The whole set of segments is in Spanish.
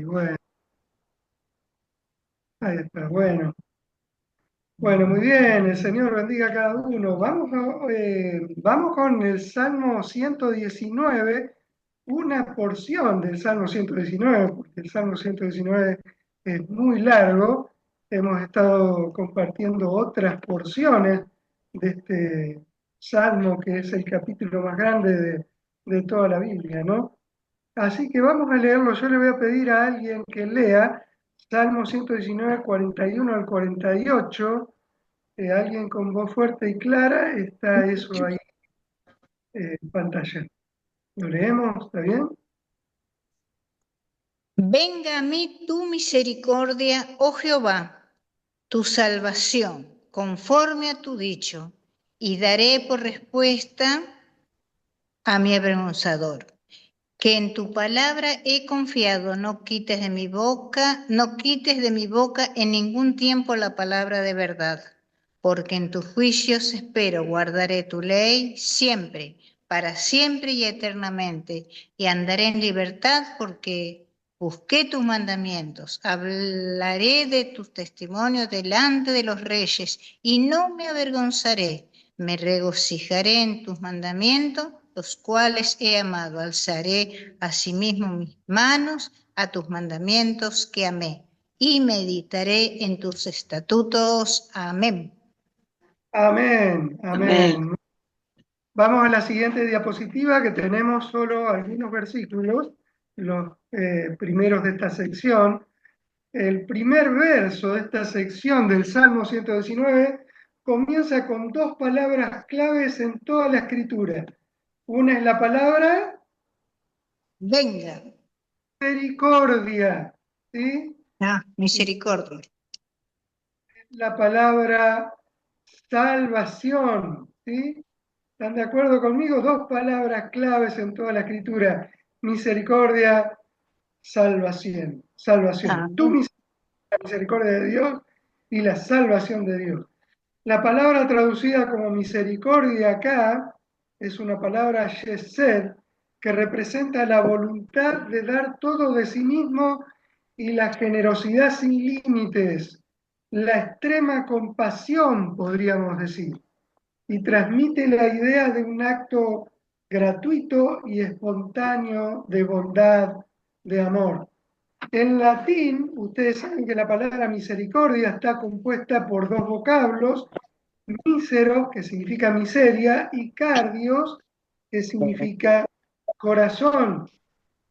bueno, ahí está, bueno. Bueno, muy bien, el Señor bendiga a cada uno. Vamos con el Salmo 119, una porción del Salmo 119, porque el Salmo 119 es muy largo. Hemos estado compartiendo otras porciones de este Salmo, que es el capítulo más grande de toda la Biblia, ¿no? Así que vamos a leerlo. Yo le voy a pedir a alguien que lea Salmo 119, 41 al 48. Alguien con voz fuerte y clara, está eso ahí en pantalla. ¿Lo leemos? ¿Está bien? Venga a mí tu misericordia, oh Jehová, tu salvación, conforme a tu dicho, y daré por respuesta a mi avergonzador. Que en tu palabra he confiado, no quites de mi boca, no quites de mi boca en ningún tiempo la palabra de verdad, porque en tus juicios espero, guardaré tu ley siempre, para siempre y eternamente, y andaré en libertad porque busqué tus mandamientos, hablaré de tus testimonios delante de los reyes, y no me avergonzaré. Me regocijaré en tus mandamientos, los cuales he amado. Alzaré asimismo mis manos a tus mandamientos que amé, y meditaré en tus estatutos. Amén. Amén, Amén. amén. Vamos a la siguiente diapositiva, que tenemos solo algunos versículos, los primeros de esta sección. El primer verso de esta sección del Salmo 119 comienza con dos palabras claves en toda la escritura. Una es la palabra Venga. misericordia, ¿sí? Y Misericordia. la palabra salvación, ¿sí? ¿Están de acuerdo conmigo? Dos palabras claves en toda la escritura: misericordia, salvación. Salvación. Tu Amén. misericordia de Dios y la salvación de Dios. La palabra traducida como misericordia acá es una palabra yesed, que representa la voluntad de dar todo de sí mismo y la generosidad sin límites, la extrema compasión, podríamos decir, y transmite la idea de un acto gratuito y espontáneo de bondad, de amor. En latín, ustedes saben que la palabra misericordia está compuesta por dos vocablos: mísero, que significa miseria, y cardios, que significa corazón,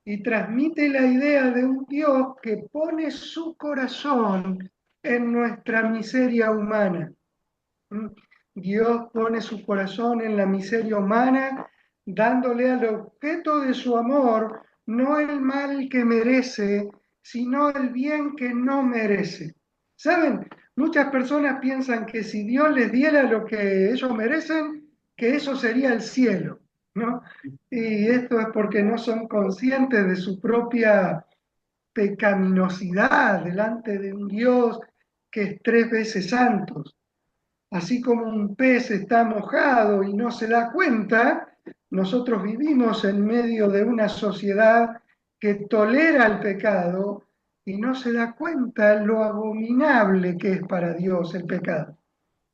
y transmite la idea de un Dios que pone su corazón en nuestra miseria humana. ¿Mm? Dios pone su corazón en la miseria humana, dándole al objeto de su amor no el mal que merece, sino el bien que no merece. ¿Saben? Muchas personas piensan que si Dios les diera lo que ellos merecen, que eso sería el cielo, ¿no? Y esto es porque no son conscientes de su propia pecaminosidad delante de un Dios que es tres veces santo. Así como un pez está mojado y no se da cuenta, nosotros vivimos en medio de una sociedad que tolera el pecado y no se da cuenta lo abominable que es para Dios el pecado.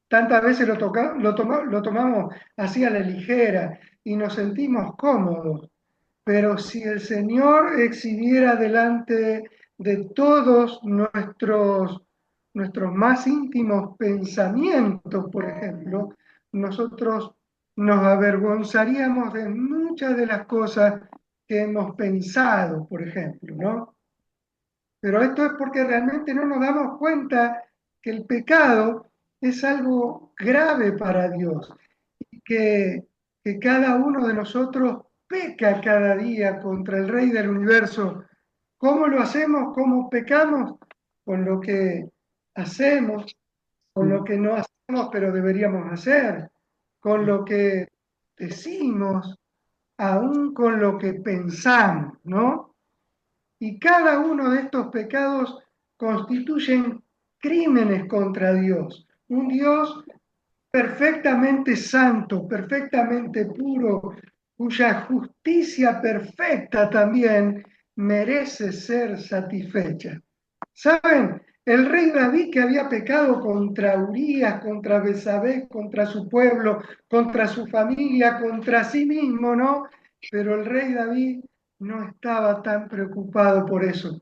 Tantas veces lo tomamos así a la ligera y nos sentimos cómodos, pero si el Señor exhibiera delante de todos nuestros más íntimos pensamientos, por ejemplo, nosotros nos avergonzaríamos de muchas de las cosas que hemos pensado, por ejemplo, ¿no? Pero esto es porque realmente no nos damos cuenta que el pecado es algo grave para Dios, y que cada uno de nosotros peca cada día contra el Rey del Universo. ¿Cómo lo hacemos? ¿Cómo pecamos? Con lo que hacemos, con lo que no hacemos pero deberíamos hacer, con lo que decimos, aún con lo que pensamos, ¿no? Y cada uno de estos pecados constituyen crímenes contra Dios. Un Dios perfectamente santo, perfectamente puro, cuya justicia perfecta también merece ser satisfecha. ¿Saben? El rey David que había pecado contra Urías, contra Betsabé, contra su pueblo, contra su familia, contra sí mismo, ¿no? Pero el rey David no estaba tan preocupado por eso,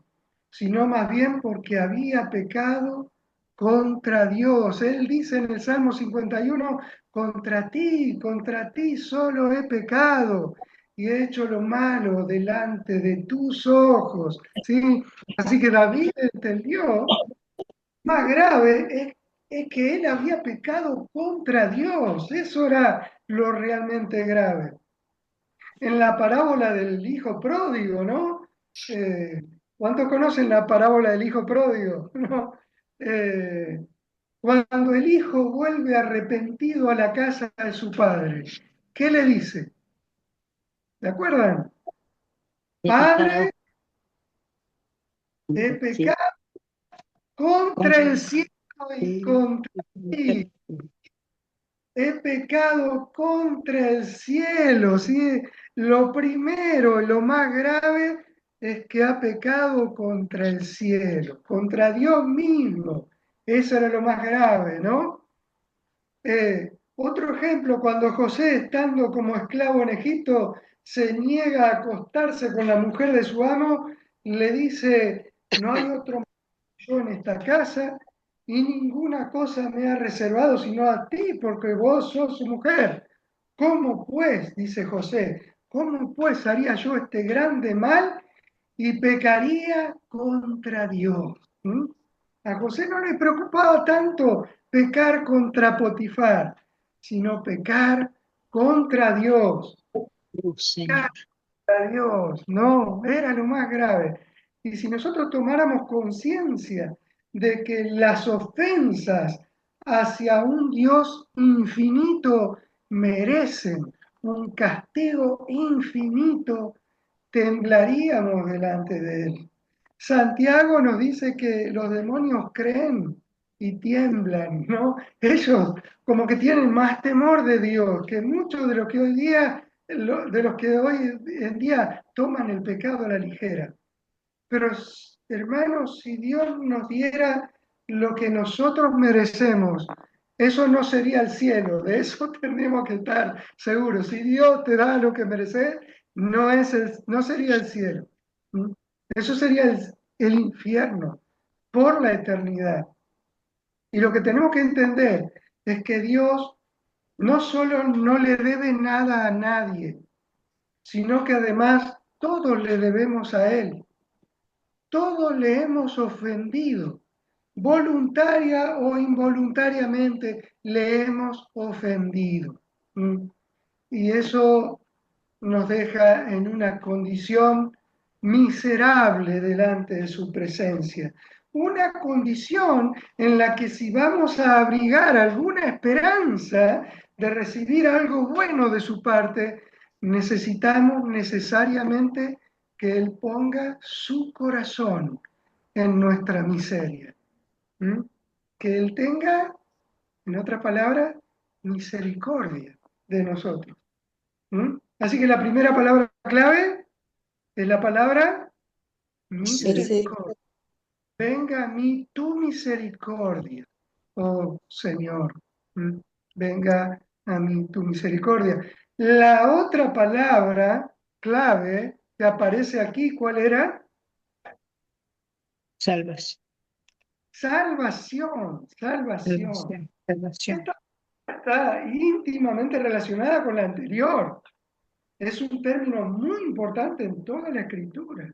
sino más bien porque había pecado contra Dios. Él dice en el Salmo 51, contra ti solo he pecado y he hecho lo malo delante de tus ojos, ¿sí? Así que David entendió, más grave es que él había pecado contra Dios, eso era lo realmente grave. En la parábola del hijo pródigo, ¿no? Eh, ¿Cuántos conocen la parábola del hijo pródigo? ¿No? Eh, Cuando el hijo vuelve arrepentido a la casa de su padre, ¿qué le dice? ¿Se acuerdan? He pecado, Padre, he sí, pecado contra contra el cielo y ti contra y contra ti. ti. He pecado contra el cielo, ¿sí? Lo primero, lo más grave es que ha pecado contra el cielo, contra Dios mismo. Eso era lo más grave, ¿no? Otro ejemplo, cuando José, estando como esclavo en Egipto, se niega a acostarse con la mujer de su amo, le dice, no hay otro yo en esta casa y ninguna cosa me ha reservado sino a ti, porque vos sos su mujer. ¿Cómo pues, dice José, cómo pues haría yo este grande mal y pecaría contra Dios? ¿Mm? A José no le preocupaba tanto pecar contra Potifar, sino pecar contra Dios. Señor. A Dios, no, era lo más grave. Y si nosotros tomáramos conciencia de que las ofensas hacia un Dios infinito merecen un castigo infinito, temblaríamos delante de Él. Santiago nos dice que los demonios creen y tiemblan, ¿no? Ellos como que tienen más temor de Dios que muchos de los que hoy día, de los que hoy en día toman el pecado a la ligera. Pero hermanos, si Dios nos diera lo que nosotros merecemos, eso no sería el cielo, de eso tendríamos que estar seguros. Si Dios te da lo que mereces, no sería el cielo. ¿Mm? Eso sería el infierno por la eternidad. Y lo que tenemos que entender es que Dios no solo no le debe nada a nadie, sino que además todos le debemos a Él. Todos le hemos ofendido, voluntaria o involuntariamente le hemos ofendido. ¿Mm? Y eso nos deja en una condición miserable delante de su presencia. Una condición en la que si vamos a abrigar alguna esperanza de recibir algo bueno de su parte, necesitamos necesariamente que Él ponga su corazón en nuestra miseria. ¿Mm? Que Él tenga, en otras palabras, misericordia de nosotros. ¿Mm? Así que la primera palabra clave es la palabra Misericordia. misericordia. Venga a mí tu misericordia, oh Señor. ¿Mm? Venga a mí tu misericordia. La otra palabra clave que aparece aquí, ¿cuál era? Salvación. Salvación, salvación. Salvación. Salvación. Esta está íntimamente relacionada con la anterior. Es un término muy importante en toda la escritura.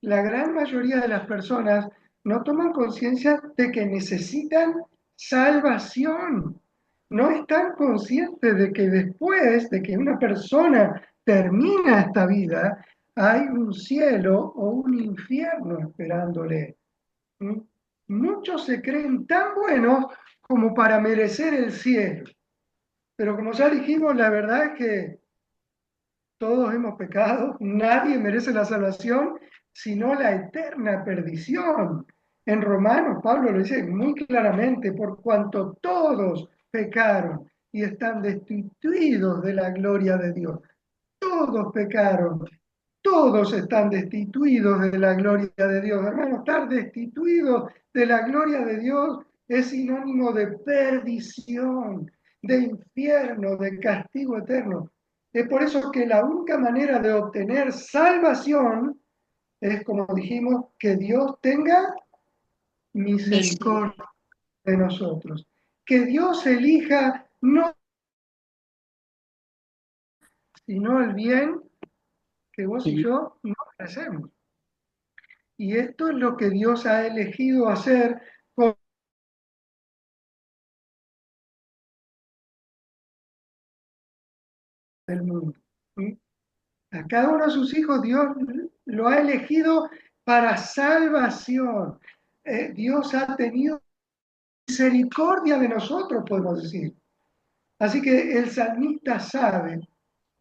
La gran mayoría de las personas no toman conciencia de que necesitan salvación. No están conscientes de que después de que una persona termina esta vida, hay un cielo o un infierno esperándole. ¿Mm? Muchos se creen tan buenos como para merecer el cielo. Pero como ya dijimos, la verdad es que todos hemos pecado, nadie merece la salvación, sino la eterna perdición. En Romanos, Pablo lo dice muy claramente, por cuanto todos pecaron y están destituidos de la gloria de Dios. Todos pecaron Todos están destituidos de la gloria de Dios. Hermano, estar destituido de la gloria de Dios es sinónimo de perdición, de infierno, de castigo eterno. Es por eso que la única manera de obtener salvación es, como dijimos, que Dios tenga misericordia de nosotros. Que Dios elija no sino el bien que vos y yo no merecemos. Y esto es lo que Dios ha elegido hacer con el mundo. ¿Sí? A cada uno de sus hijos Dios lo ha elegido para salvación. Dios ha tenido misericordia de nosotros, podemos decir. Así que el salmista sabe,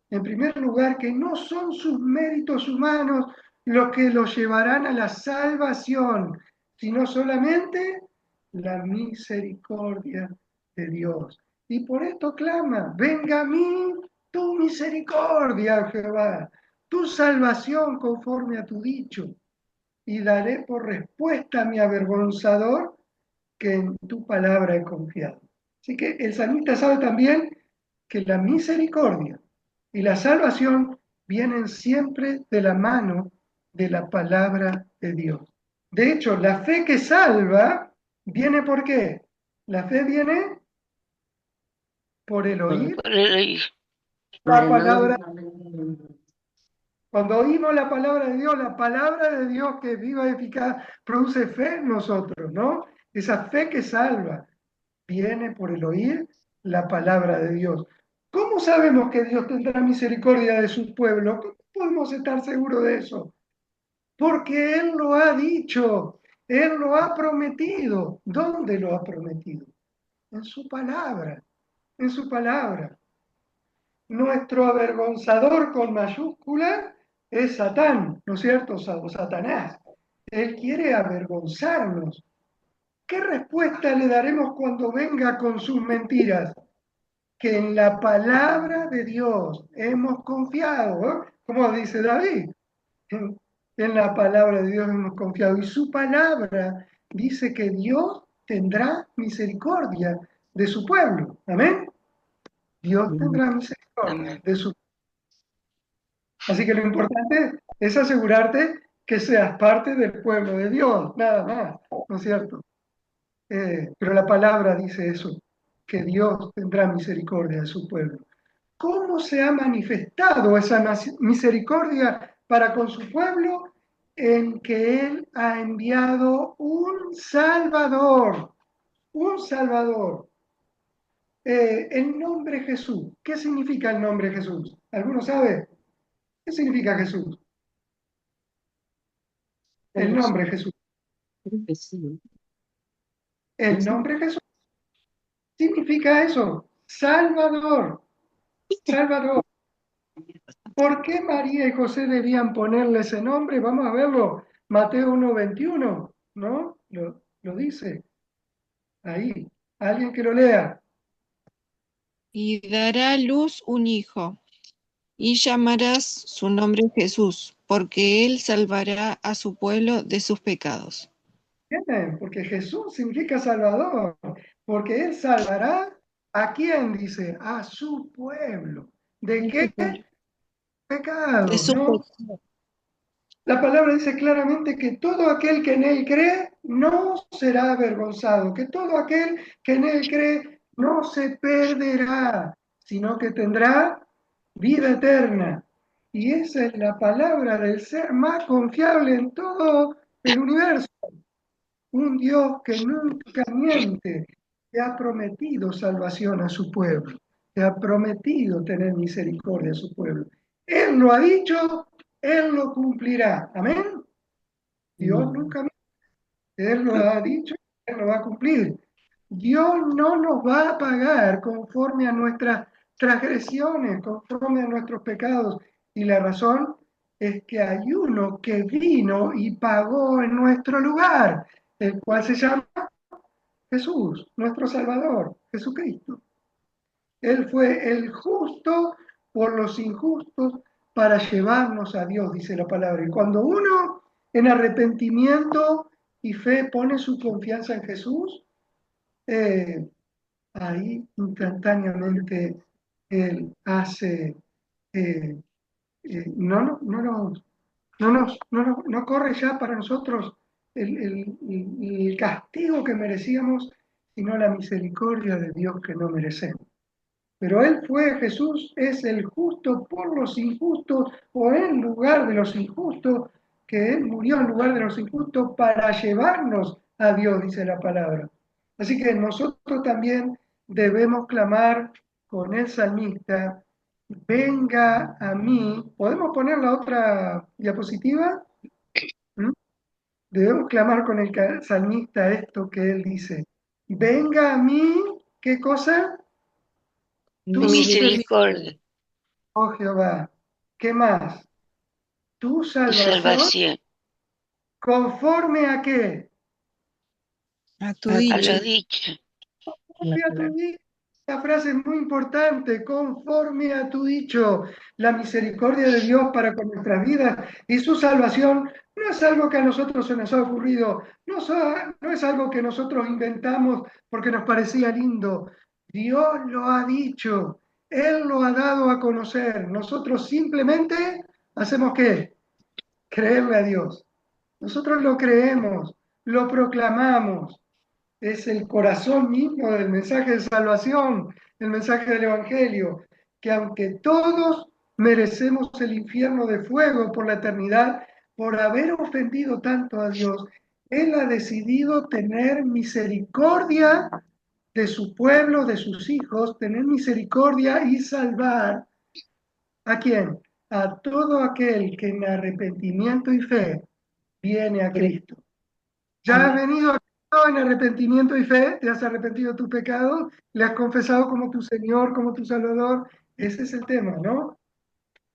en primer lugar, que no son sus méritos humanos los que los llevarán a la salvación, sino solamente la misericordia de Dios. Y por esto clama, venga a mí tu misericordia, Jehová, tu salvación conforme a tu dicho, y daré por respuesta a mi avergonzador que en tu palabra he confiado. Así que el salmista sabe también que la misericordia y la salvación vienen siempre de la mano de la palabra de Dios. De hecho, la fe que salva viene ¿por qué? La fe viene por el oír la palabra. Cuando oímos la palabra de Dios, la palabra de Dios que es viva y eficaz produce fe en nosotros, ¿no? Esa fe que salva viene por el oír la palabra de Dios. ¿Cómo sabemos que Dios tendrá misericordia de su pueblo? ¿Cómo podemos estar seguros de eso? Porque Él lo ha dicho, Él lo ha prometido. ¿Dónde lo ha prometido? En su palabra, en su palabra. Nuestro avergonzador con mayúscula es Satán, ¿no es cierto? O Satanás. Él quiere avergonzarnos. ¿Qué respuesta le daremos cuando venga con sus mentiras? Que en la palabra de Dios hemos confiado, ¿eh? Como dice David, en la palabra de Dios hemos confiado. Y su palabra dice que Dios tendrá misericordia de su pueblo. Amén. Dios tendrá misericordia de su pueblo. Así que lo importante es asegurarte que seas parte del pueblo de Dios, nada más, ¿no es cierto? Pero la palabra dice eso, que Dios tendrá misericordia de su pueblo. ¿Cómo se ha manifestado esa misericordia para con su pueblo? En que Él ha enviado un Salvador, un Salvador. El nombre Jesús. ¿Qué significa el nombre Jesús? ¿Alguno sabe? ¿Qué significa Jesús? El nombre Jesús. El nombre Jesús significa eso, Salvador, Salvador. ¿Por qué María y José debían ponerle ese nombre? Vamos a verlo. Mateo 1:21, ¿no? Lo dice ahí. Alguien que lo lea. Y dará a luz un hijo, y llamarás su nombre Jesús, porque él salvará a su pueblo de sus pecados. Bien, porque Jesús significa Salvador, porque Él salvará ¿a quién? Dice, a su pueblo. ¿De qué pecado? De su ¿No? pecado. La palabra dice claramente que todo aquel que en Él cree no será avergonzado, que todo aquel que en Él cree no se perderá, sino que tendrá vida eterna. Y esa es la palabra del ser más confiable en todo el universo. Un Dios que nunca miente, que ha prometido salvación a su pueblo, que ha prometido tener misericordia a su pueblo. Él lo ha dicho, Él lo cumplirá. Amén. Dios nunca miente. Él lo ha dicho, Él lo va a cumplir. Dios no nos va a pagar conforme a nuestras transgresiones, conforme a nuestros pecados. Y la razón es que hay uno que vino y pagó en nuestro lugar, el cual se llama Jesús, nuestro Salvador, Jesucristo. Él fue el justo por los injustos para llevarnos a Dios, dice la palabra. Y cuando uno en arrepentimiento y fe pone su confianza en Jesús, ahí instantáneamente Él hace, eh, no corre ya para nosotros el castigo que merecíamos, sino la misericordia de Dios que no merecemos. Pero Jesús es el justo por los injustos o en lugar de los injustos, que Él murió en lugar de los injustos para llevarnos a Dios, dice la palabra. Así que nosotros también debemos clamar con el salmista, venga a mí. ¿Podemos poner la otra diapositiva? ¿Mm? Debemos clamar con el salmista esto que él dice, venga a mí, ¿qué cosa? Tu Misericordia. oh Jehová. ¿Qué más? Tu Tu salvación, salvación. ¿conforme a qué? A tu A lo dicho. dicho. Conforme a tu dicho. Esta frase es muy importante, conforme a tu dicho. La misericordia de Dios para con nuestras vidas y su salvación no es algo que a nosotros se nos ha ocurrido, no es algo que nosotros inventamos porque nos parecía lindo. Dios lo ha dicho, Él lo ha dado a conocer. Nosotros simplemente hacemos ¿qué? Creerle a Dios. Nosotros lo creemos, lo proclamamos. Es el corazón mismo del mensaje de salvación, el mensaje del Evangelio, que aunque todos merecemos el infierno de fuego por la eternidad, por haber ofendido tanto a Dios, Él ha decidido tener misericordia de su pueblo, de sus hijos, tener misericordia y salvar ¿a quién? A todo aquel que en arrepentimiento y fe viene a Cristo. ¿Ya has venido a Cristo en arrepentimiento y fe? ¿Te has arrepentido de tu pecado? ¿Le has confesado como tu Señor, como tu Salvador? Ese es el tema, ¿no?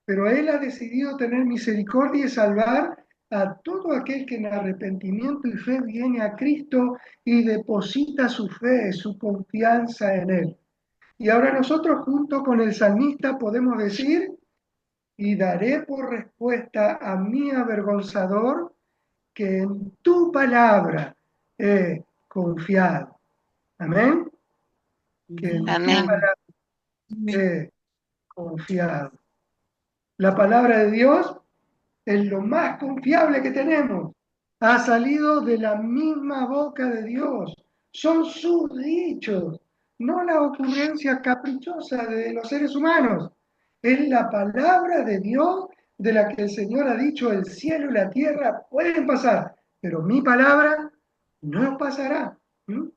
Pero Él ha decidido tener misericordia y salvar a todo aquel que en arrepentimiento y fe viene a Cristo y deposita su fe, su confianza en Él. Y ahora nosotros junto con el salmista podemos decir, y daré por respuesta a mi avergonzador que en tu palabra he confiado. Amén. Que en tu Amén. palabra Amén. he confiado. La palabra de Dios es lo más confiable que tenemos. Ha salido de la misma boca de Dios. Son sus dichos, no la ocurrencia caprichosa de los seres humanos. Es la palabra de Dios de la que el Señor ha dicho, el cielo y la tierra pueden pasar, pero mi palabra no pasará. ¿Mm?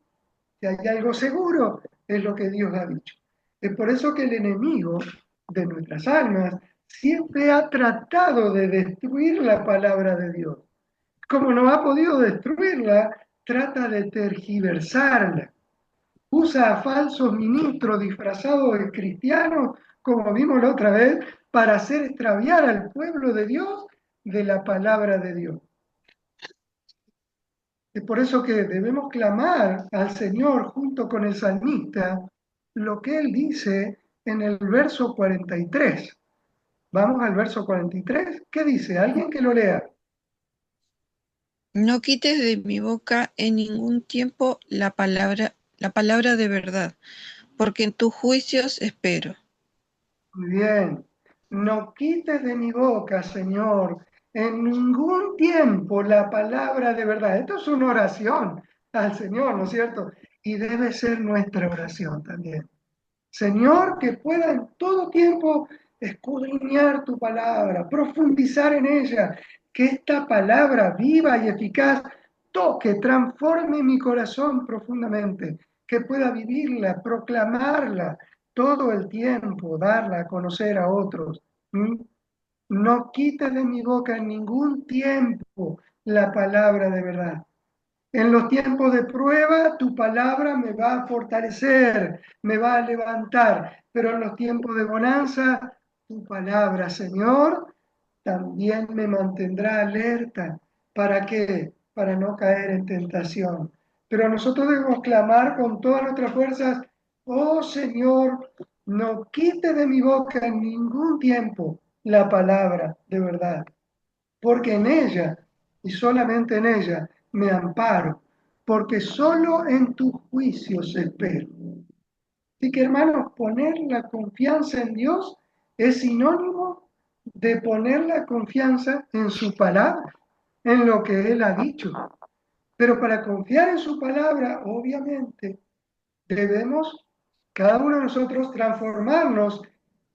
Si hay algo seguro, es lo que Dios ha dicho. Es por eso que el enemigo de nuestras almas siempre ha tratado de destruir la palabra de Dios. Como no ha podido destruirla, trata de tergiversarla. Usa a falsos ministros disfrazados de cristianos, como vimos la otra vez, para hacer extraviar al pueblo de Dios de la palabra de Dios. Es por eso que debemos clamar al Señor junto con el salmista lo que él dice en el verso 43. Vamos al verso 43. ¿Qué dice? ¿Alguien que lo lea? No quites de mi boca en ningún tiempo la palabra de verdad, porque en tus juicios espero. Muy bien. No quites de mi boca, Señor, en ningún tiempo la palabra de verdad. Esto es una oración al Señor, ¿no es cierto? Y debe ser nuestra oración también. Señor, que pueda en todo tiempo escudriñar tu palabra, profundizar en ella, que esta palabra viva y eficaz toque, transforme mi corazón profundamente, que pueda vivirla, proclamarla todo el tiempo, darla a conocer a otros. ¿Mm? No quites de mi boca en ningún tiempo la palabra de verdad. En los tiempos de prueba, tu palabra me va a fortalecer, me va a levantar, pero en los tiempos de bonanza, tu palabra, Señor, también me mantendrá alerta. ¿Para qué? Para no caer en tentación. Pero nosotros debemos clamar con todas nuestras fuerzas, oh Señor, no quite de mi boca en ningún tiempo la palabra de verdad, porque en ella y solamente en ella me amparo, porque solo en tus juicios espero. Así que hermanos, poner la confianza en Dios es sinónimo de poner la confianza en su palabra, en lo que Él ha dicho. Pero para confiar en su palabra, obviamente, debemos cada uno de nosotros transformarnos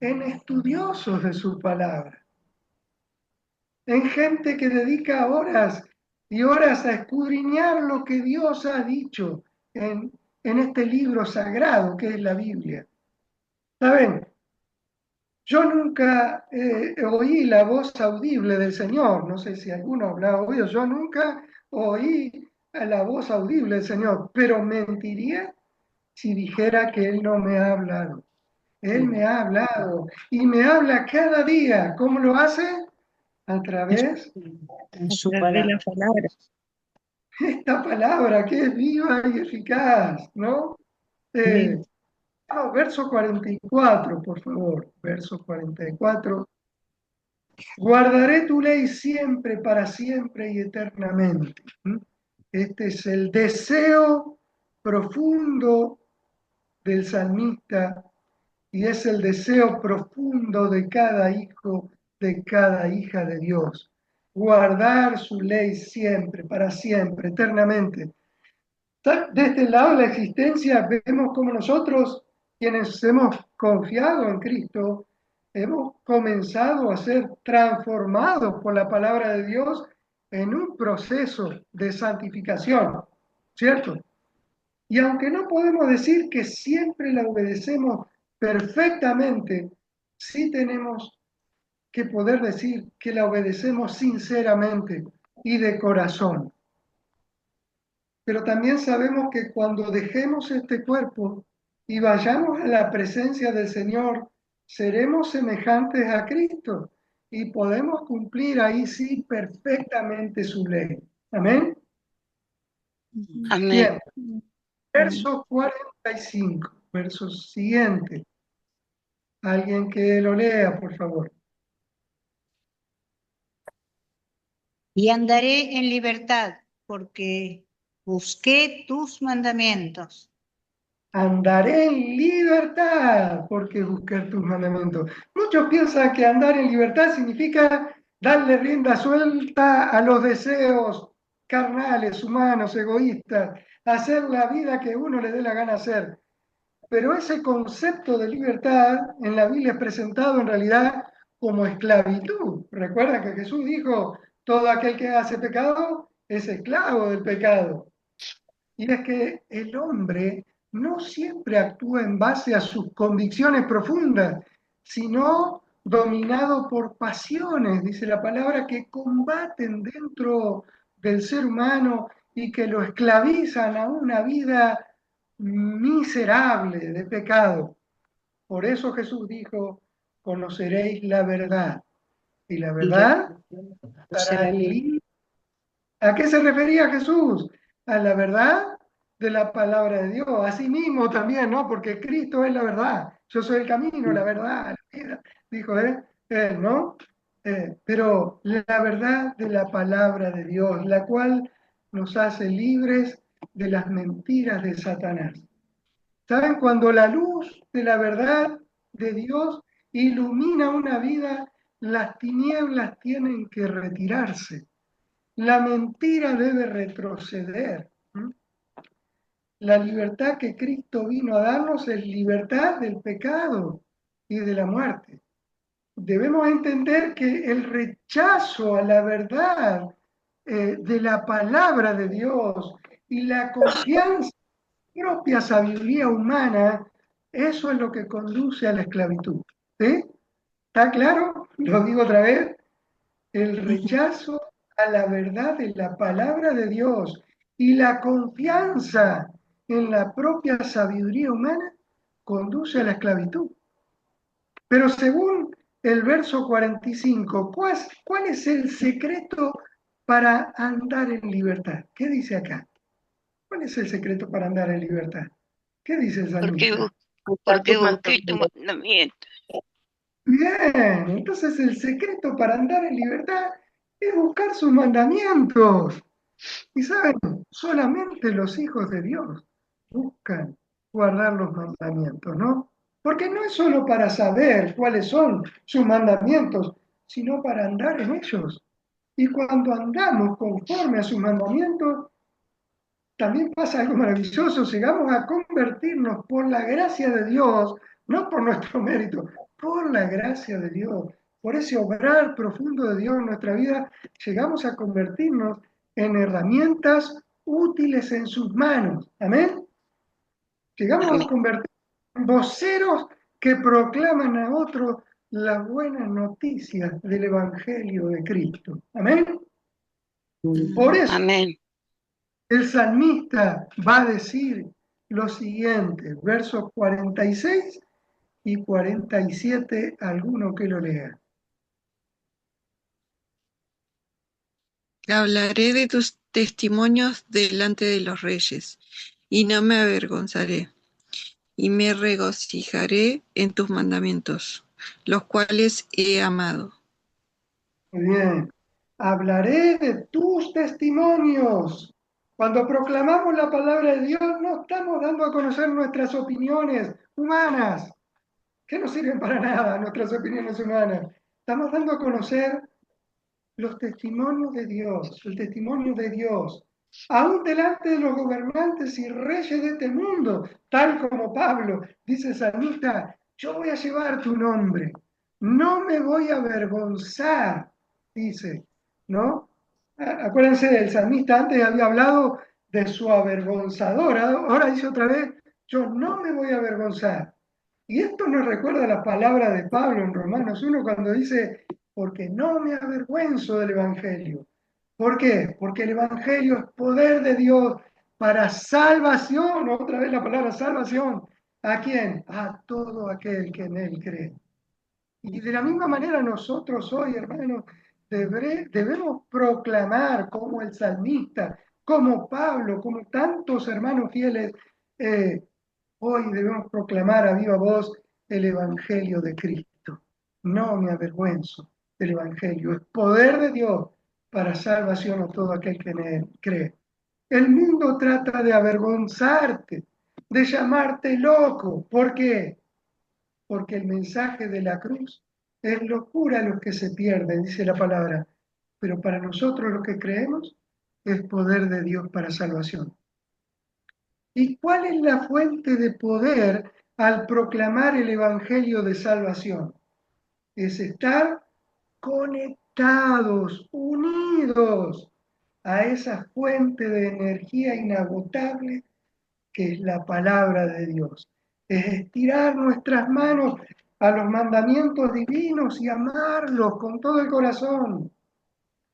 en estudiosos de su palabra, en gente que dedica horas y horas a escudriñar lo que Dios ha dicho en este libro sagrado que es la Biblia. ¿Saben? Yo nunca oí la voz audible del Señor, no sé si alguno habrá oído, yo nunca oí a la voz audible del Señor, pero mentiría si dijera que Él no me ha hablado. Él me ha hablado y me habla cada día. ¿Cómo lo hace? A través En su de palabra. la palabra. de esta palabra que es viva y eficaz, ¿no? Amén. Verso 44, por favor, verso 44. Guardaré tu ley siempre, para siempre y eternamente. Este es el deseo profundo del salmista y es el deseo profundo de cada hijo, de cada hija de Dios. Guardar su ley siempre, para siempre, eternamente. De este lado de la existencia vemos como nosotros, quienes hemos confiado en Cristo, hemos comenzado a ser transformados por la palabra de Dios en un proceso de santificación, ¿cierto? Y aunque no podemos decir que siempre la obedecemos perfectamente, sí tenemos que poder decir que la obedecemos sinceramente y de corazón. Pero también sabemos que cuando dejemos este cuerpo y vayamos a la presencia del Señor, seremos semejantes a Cristo y podemos cumplir ahí sí perfectamente su ley. Amén. Amén. Bien, verso 45, verso siguiente. Alguien que lo lea, por favor. Y andaré en libertad, porque busqué tus mandamientos. Andaré en libertad porque busqué tus mandamientos. Muchos piensan que andar en libertad significa darle rienda suelta a los deseos carnales, humanos, egoístas, hacer la vida que uno le dé la gana hacer. Pero ese concepto de libertad en la Biblia es presentado en realidad como esclavitud. Recuerda que Jesús dijo, todo aquel que hace pecado es esclavo del pecado. Y es que el hombre no siempre actúa en base a sus convicciones profundas, sino dominado por pasiones, dice la palabra, que combaten dentro del ser humano y que lo esclavizan a una vida miserable de pecado. Por eso Jesús dijo, conoceréis la verdad y la Y la verdad será estará libre. libre. ¿A qué se refería Jesús? A la verdad de la palabra de Dios. Asimismo también, ¿no? Porque Cristo es la verdad. Yo soy el camino, la verdad, la vida, dijo él, ¿no? Pero la verdad de la palabra de Dios, la cual nos hace libres de las mentiras de Satanás. ¿Saben? Cuando la luz de la verdad de Dios ilumina una vida, las tinieblas tienen que retirarse. La mentira debe retroceder. La libertad que Cristo vino a darnos es libertad del pecado y de la muerte. Debemos entender que el rechazo a la verdad de la palabra de Dios y la confianza en la propia sabiduría humana, eso es lo que conduce a la esclavitud. ¿Sí? ¿Está claro? Lo digo otra vez. El rechazo a la verdad de la palabra de Dios y la confianza en la propia sabiduría humana conduce a la esclavitud. Pero según el verso 45, ¿cuál es el secreto para andar en libertad? ¿Qué dice acá? ¿Cuál es el secreto para andar en libertad? ¿Qué dice el Porque, salmista? porque busqué tu mandamiento. Bien, entonces el secreto para andar en libertad es buscar sus mandamientos. Y saben, solamente los hijos de Dios buscan guardar los mandamientos, ¿no? Porque no es solo para saber cuáles son sus mandamientos, sino para andar en ellos. Y cuando andamos conforme a sus mandamientos, también pasa algo maravilloso, llegamos a convertirnos por la gracia de Dios, no por nuestro mérito, por la gracia de Dios, por ese obrar profundo de Dios en nuestra vida, llegamos a convertirnos en herramientas útiles en sus manos. Amén. Llegamos a Amén. convertirnos en voceros que proclaman a otros las buenas noticias del Evangelio de Cristo. Amén. Por eso Amén. el salmista va a decir lo siguiente, versos 46 y 47, alguno que lo lea. Hablaré de tus testimonios delante de los reyes, y no me avergonzaré, y me regocijaré en tus mandamientos, los cuales he amado. Muy bien. Hablaré de tus testimonios. Cuando proclamamos la palabra de Dios, no estamos dando a conocer nuestras opiniones humanas, que no sirven para nada, nuestras opiniones humanas. Estamos dando a conocer los testimonios de Dios, el testimonio de Dios, aún delante de los gobernantes y reyes de este mundo, tal como Pablo dice el salmista, yo voy a llevar tu nombre, no me voy a avergonzar, dice, ¿no? Acuérdense, el salmista antes había hablado de su avergonzadora, ahora dice otra vez, yo no me voy a avergonzar. Y esto nos recuerda la palabra de Pablo en Romanos 1 cuando dice, porque no me avergüenzo del Evangelio. ¿Por qué? Porque el Evangelio es poder de Dios para salvación, otra vez la palabra salvación. ¿A quién? A todo aquel que en él cree. Y de la misma manera nosotros hoy, hermanos, debemos proclamar como el salmista, como Pablo, como tantos hermanos fieles, eh, hoy debemos proclamar a viva voz el Evangelio de Cristo. No me avergüenzo del Evangelio, es poder de Dios para salvación a todo aquel que en él cree. El mundo trata de avergonzarte, de llamarte loco. ¿Por qué? Porque el mensaje de la cruz es locura a los que se pierden, dice la palabra, pero para nosotros los que creemos es poder de Dios para salvación. ¿Y cuál es la fuente de poder al proclamar el Evangelio de salvación? Es estar conectados, unidos a esa fuente de energía inagotable que es la palabra de Dios. Es estirar nuestras manos a los mandamientos divinos y amarlos con todo el corazón.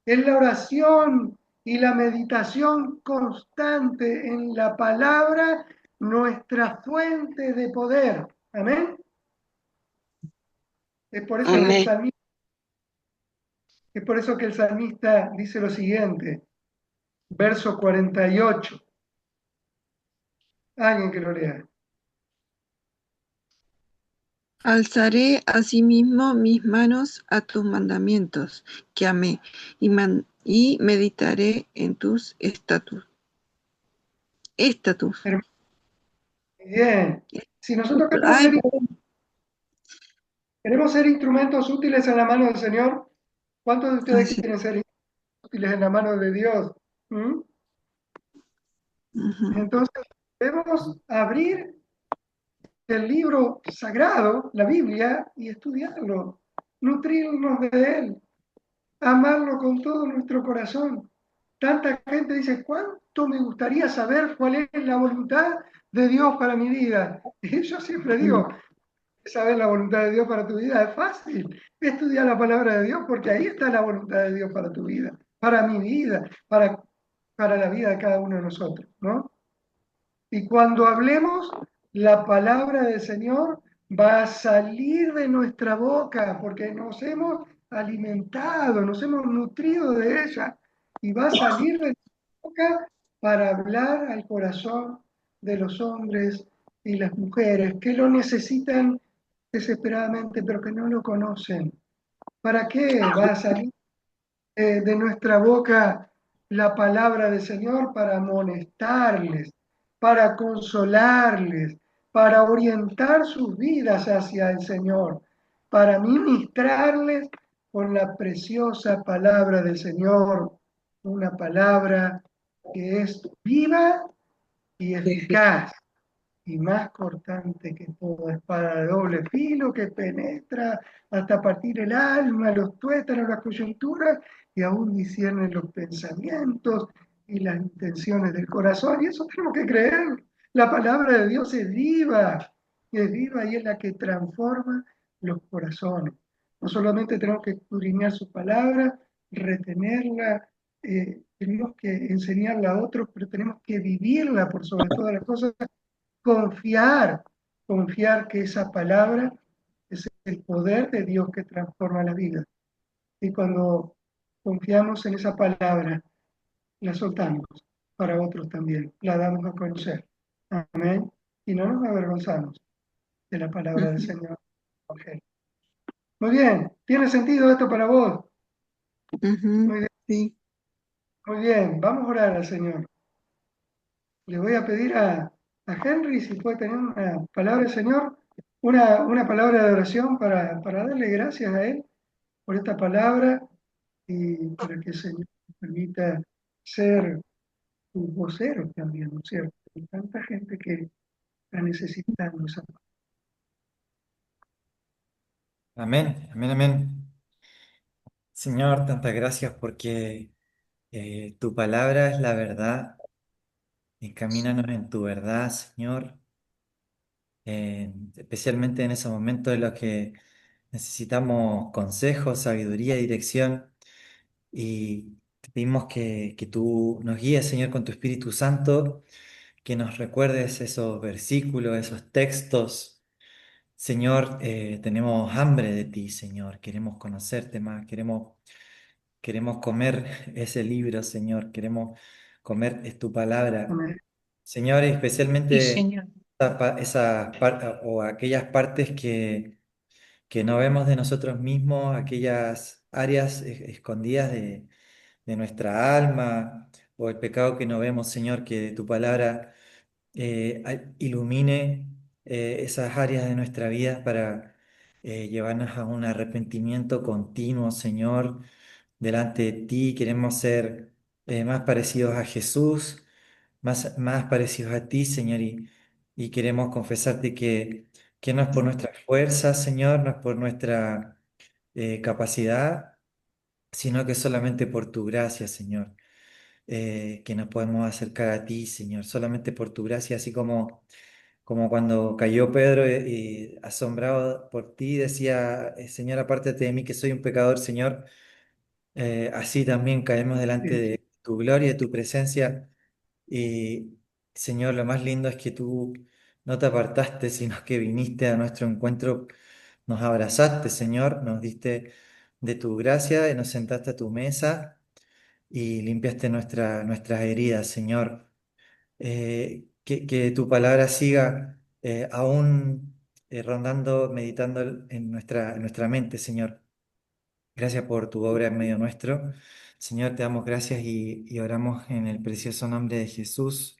Es la oración y la meditación constante en la palabra nuestra fuente de poder. Amén. Es por eso que el Amén. salmista, es por eso que el salmista dice lo siguiente, verso 48. Alguien que lo lea. Alzaré asimismo mis manos a tus mandamientos, que amé, y meditaré en tus estatus. Bien. Si nosotros Ay, queremos ser instrumentos útiles en la mano del Señor, ¿cuántos de ustedes así. quieren ser útiles en la mano de Dios? ¿Mm? Ujú. Entonces, debemos abrir el libro sagrado, la Biblia, y estudiarlo, nutrirnos de él, amarlo con todo nuestro corazón. Tanta gente dice, ¿cuánto me gustaría saber cuál es la voluntad de Dios para mi vida? Y yo siempre digo, saber la voluntad de Dios para tu vida es fácil. Estudiar la palabra de Dios porque ahí está la voluntad de Dios para tu vida, para mi vida, para la vida de cada uno de nosotros, ¿no? Y cuando hablemos, la palabra del Señor va a salir de nuestra boca porque nos hemos alimentado, nos hemos nutrido de ella y va a salir de nuestra boca para hablar al corazón de los hombres y las mujeres que lo necesitan desesperadamente, pero que no lo conocen. ¿Para qué va a salir de nuestra boca la palabra del Señor? Para amonestarles, para consolarles, para orientar sus vidas hacia el Señor, para ministrarles con la preciosa palabra del Señor, una palabra que es viva y eficaz y más cortante que toda espada de doble filo que penetra hasta partir el alma, los tuétanos, las coyunturas y aún discierne los pensamientos y las intenciones del corazón. Y eso tenemos que creer. La palabra de Dios es viva y es la que transforma los corazones. No solamente tenemos que escudriñar su palabra, retenerla, tenemos que enseñarla a otros, pero tenemos que vivirla por sobre todas las cosas, confiar, confiar que esa palabra es el poder de Dios que transforma la vida. Y cuando confiamos en esa palabra, la soltamos para otros también, la damos a conocer. Amén. Y no nos avergonzamos de la palabra del Señor. Muy bien, ¿tiene sentido esto para vos? Muy bien, Sí. muy bien. Vamos a orar al Señor. Le voy a pedir a Henry si puede tener una palabra del Señor, una palabra de oración para darle gracias a Él por esta palabra y para que el Señor nos permita ser sus voceros también, ¿no es cierto? Hay tanta gente que está necesitando esa palabra. Amén, amén, amén. Señor, tantas gracias porque tu palabra es la verdad. Encamínanos en tu verdad, Señor, especialmente en esos momentos en los que necesitamos consejo, sabiduría, dirección. Y te pedimos que tú nos guíes, Señor, con tu Espíritu Santo, que nos recuerdes esos versículos, esos textos. Señor, tenemos hambre de ti, Señor. Queremos conocerte más, queremos comer ese libro, Señor. Queremos comer es tu palabra. Amén. Señor, y Sí, especialmente Señor. o aquellas partes que no vemos de nosotros mismos, aquellas áreas escondidas de nuestra alma, o el pecado que no vemos, Señor, que tu palabra ilumine esas áreas de nuestra vida para llevarnos a un arrepentimiento continuo, Señor, delante de ti. Queremos ser más parecidos a Jesús, más parecidos a ti, Señor, y queremos confesarte que no es por nuestra fuerza, Señor, no es por nuestra capacidad, sino que solamente por tu gracia, Señor, que nos podemos acercar a ti, Señor, solamente por tu gracia, así como cuando cayó Pedro asombrado por ti, decía, Señor, apártate de mí que soy un pecador, Señor. Así también caemos delante Sí, de tu gloria, de tu presencia. Y Señor, lo más lindo es que tú no te apartaste, sino que viniste a nuestro encuentro, nos abrazaste, Señor, nos diste de tu gracia y nos sentaste a tu mesa y limpiaste nuestras heridas, Señor. Que tu palabra siga aún rondando, meditando en nuestra mente, Señor. Gracias por tu obra en medio nuestro. Señor, te damos gracias y oramos en el precioso nombre de Jesús.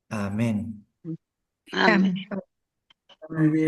Amén. Amén. Amén. muy bien.